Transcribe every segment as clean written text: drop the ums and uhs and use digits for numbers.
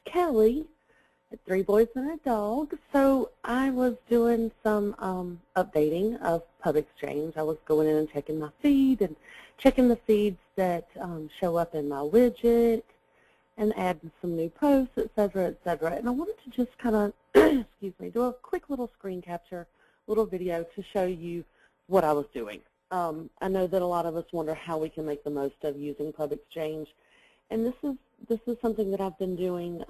Kelly at 3 Boys and a Dog. So I was doing some updating of PubExchange. I was going in and checking my feed and checking the feeds that show up in my widget and adding some new posts, et cetera, et cetera. And I wanted to just kind of, excuse me, do a quick little screen capture, little video to show you what I was doing. I know that a lot of us wonder how we can make the most of using PubExchange, and this is something that I've been doing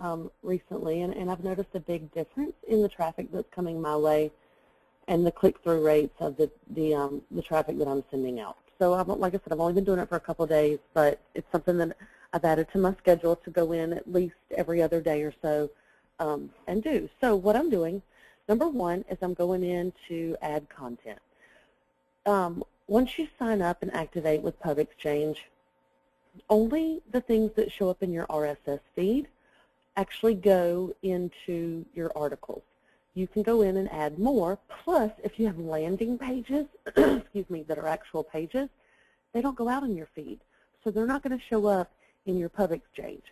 recently, and I've noticed a big difference in the traffic that's coming my way and the click-through rates of the traffic that I'm sending out. So like I said, I've only been doing it for a couple of days, but it's something that I've added to my schedule to go in at least every other day or so and do. So what I'm doing, number one, is I'm going in to add content. Once you sign up and activate with PubExchange, only the things that show up in your RSS feed actually go into your articles. You can go in and add more, plus if you have landing pages, excuse me, that are actual pages, they don't go out in your feed. So they're not going to show up in your PubExchange.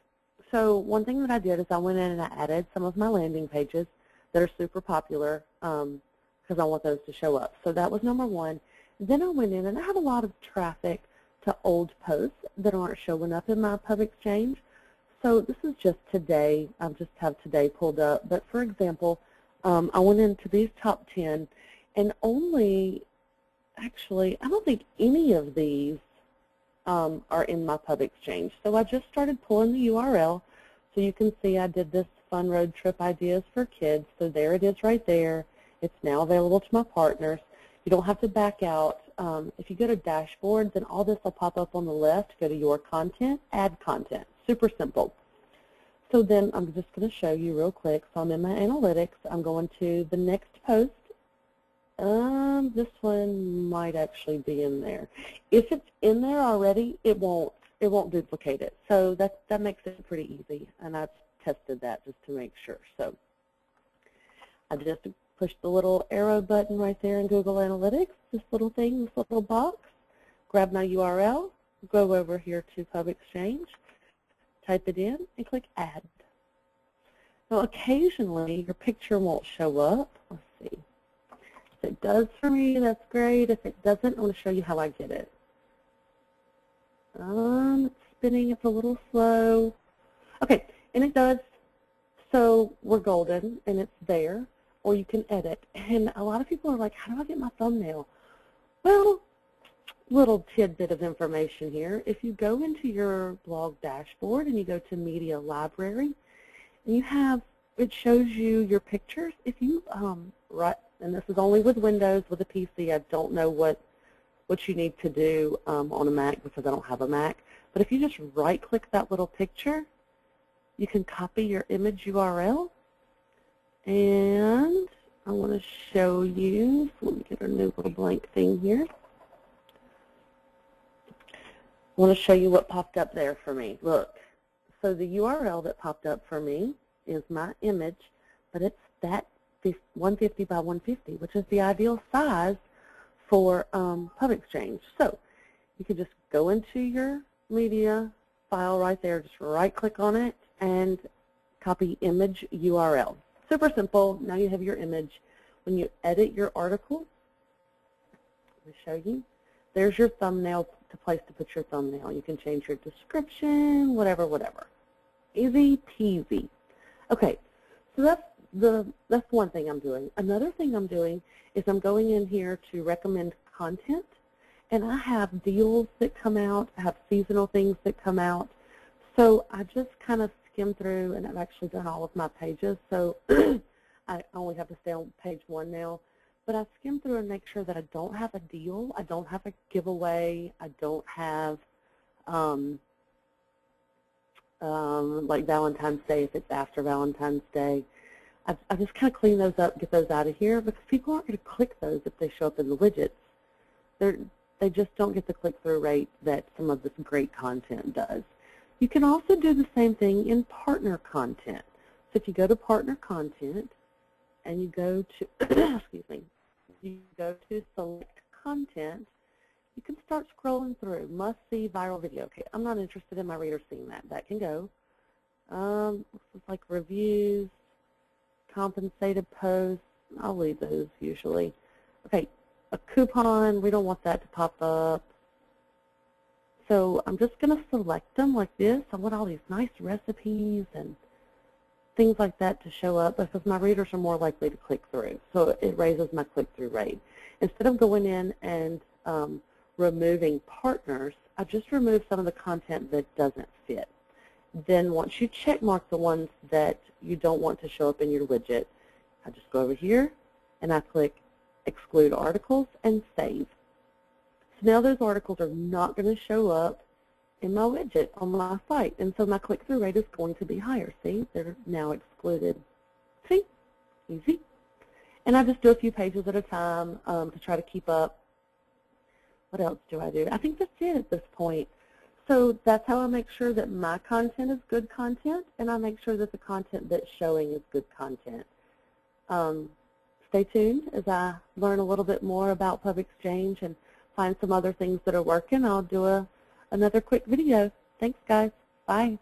So one thing that I did is I went in and I added some of my landing pages that are super popular because I want those to show up. So that was number one. Then I went in and I have a lot of traffic to old posts that aren't showing up in my PubExchange. So this is just today. I just have today pulled up. But for example, I went into these top 10 and only, actually, I don't think any of these are in my PubExchange. So I just started pulling the URL. So you can see I did this fun road trip ideas for kids. So there it is right there. It's now available to my partners. You don't have to back out. If you go to dashboards, and all this will pop up on the left, go to your content, add content. Super simple. So then I'm just going to show you real quick. So I'm in my analytics. I'm going to the next post. This one might actually be in there. If it's in there already, it won't duplicate it. So that makes it pretty easy, and I've tested that just to make sure. So I just push the little arrow button right there in Google Analytics, this little thing, this little box, grab my URL, go over here to PubExchange, type it in, and click Add. Now, occasionally, your picture won't show up. Let's see. If it does for me, that's great. If it doesn't, I want to show you how I get it. It's spinning. It's a little slow. Okay, and it does. So we're golden, and it's there. Or you can edit. And a lot of people are like, how do I get my thumbnail? Well, little tidbit of information here. If you go into your blog dashboard and you go to Media Library, and you have, it shows you your pictures. If you, and this is only with Windows, with a PC, I don't know what you need to do on a Mac because I don't have a Mac. But if you just right-click that little picture, you can copy your image URL. And I want to show you, so let me get a new little blank thing here. I want to show you what popped up there for me. Look, so the URL that popped up for me is my image, but it's that 150 by 150, which is the ideal size for PubExchange. So you can just go into your media file right there, just right-click on it, and copy image URL. Super simple. Now you have your image. When you edit your article, let me show you. There's your thumbnail, the place to put your thumbnail. You can change your description, whatever, whatever. Easy peasy. Okay, so that's one thing I'm doing. Another thing I'm doing is I'm going in here to recommend content, and I have deals that come out. I have seasonal things that come out. So I just kind of skim through, and I've actually done all of my pages, so I only have to stay on page 1 now. But I skim through and make sure that I don't have a deal, I don't have a giveaway, I don't have like Valentine's Day if it's after Valentine's Day. I just kind of clean those up, get those out of here, because people aren't going to click those if they show up in the widgets. They just don't get the click-through rate that some of this great content does. You can also do the same thing in partner content. So if you go to partner content and you go to, excuse me, you go to select content, you can start scrolling through. Must see viral video. Okay, I'm not interested in my reader seeing that. That can go. This is like reviews, compensated posts. I'll leave those usually. Okay, a coupon, we don't want that to pop up. So I'm just going to select them like this. I want all these nice recipes and things like that to show up because my readers are more likely to click through. So it raises my click-through rate. Instead of going in and removing partners, I just remove some of the content that doesn't fit. Then once you check mark the ones that you don't want to show up in your widget, I just go over here and I click exclude articles and save. So now those articles are not going to show up in my widget on my site, and so my click-through rate is going to be higher. See, they're now excluded. See, easy. And I just do a few pages at a time to try to keep up. What else do I do? I think that's it at this point. So that's how I make sure that my content is good content, and I make sure that the content that's showing is good content. Stay tuned as I learn a little bit more about PubExchange and find some other things that are working. I'll do another quick video. Thanks, guys. Bye.